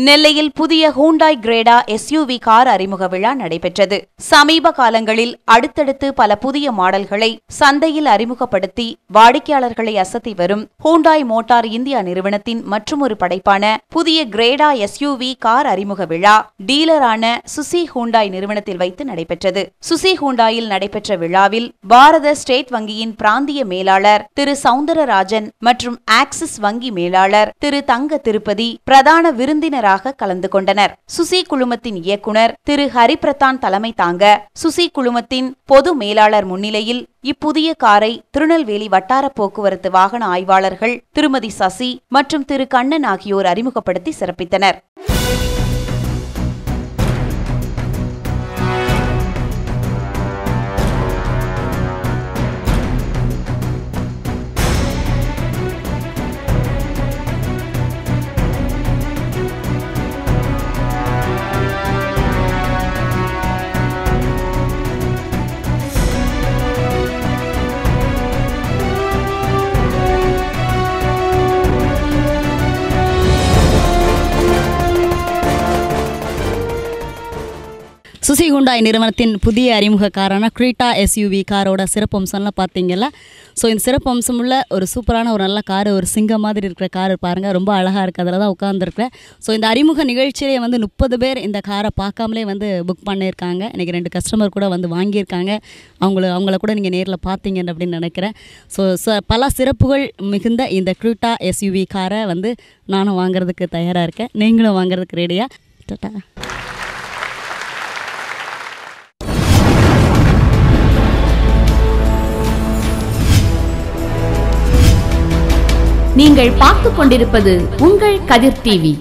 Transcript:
நெல்லையில் புதிய Hyundai கிரேடா SUV car அறிமுக விழா நடைபெற்றது. சமீப காலங்களில் அடுத்தடுத்து பல புதிய மாடல்களை சந்தையில் அறிமுகப்படுத்தி வாடிக்கையாளர்களை அசத்தி வரும் ஹூண்டாய் மோட்டார் இந்தியா நிறுவனத்தின் மற்றுமொரு படைப்பான புதிய கிரேடா எஸ்யூவி கார் அறிமுக விழா டீலரான சுசி ஹூண்டாய் நிறுவனத்தில் வைத்து நடைபெற்றது. சுசி ஹூண்டாயில் நடைபெற்ற விழாவில் பாரத ஸ்டேட் வங்கியின் பிராந்திய மேலாளர் திரு சவுந்தரராஜன் மற்றும் ஆக்சிஸ் வங்கி மேலாளர் திரு தங்க திருப்பதி பிரதான விருந்தினர் கலந்து கொண்டனர். சுசி குழுமத்தின் இயக்குனர் திரு ஹரிபிரதான் தலைமை தாங்க சுசி குழுமத்தின் பொது மேலாளர் முன்னிலையில் இப்புதிய காரை திருநெல்வேலி வட்டார போக்குவரத்து வாகன ஆய்வாளர்கள் திருமதி சசி மற்றும் திரு கண்ணன் ஆகியோர் அறிமுகப்படுத்தி சிறப்பித்தனர். சுசி ஹூண்டாய் நிறுவனத்தின் புதிய அறிமுக காரான கிரீட்டா எஸ்யூவி காரோட சிறப்பம்சம்லாம் பார்த்தீங்கல்ல. ஸோ இந்த சிறப்பம்சம் உள்ள ஒரு சூப்பரான ஒரு நல்ல கார், ஒரு சிங்கம் மாதிரி இருக்கிற கார் பாருங்கள், ரொம்ப அழகாக இருக்குது. அதில் தான் உட்காந்துருக்குறேன். ஸோ இந்த அறிமுக நிகழ்ச்சியிலே 30 பேர் இந்த காரை பார்க்காமலே புக் பண்ணியிருக்காங்க. இன்றைக்கி 2 கஸ்டமர் கூட வாங்கியிருக்காங்க. அவங்கள கூட நீங்கள் நேரில் பார்த்தீங்க அப்படின்னு நினைக்கிறேன். ஸோ பல சிறப்புகள் மிகுந்த இந்த கிரீட்டா எஸ்யூவி காரை நானும் வாங்குறதுக்கு தயாராக இருக்கேன். நீங்களும் வாங்குறதுக்கு ரெடியா? டாடா. நீங்கள் பார்த்துக் கொண்டிருப்பது உங்கள் கதிர் டிவி.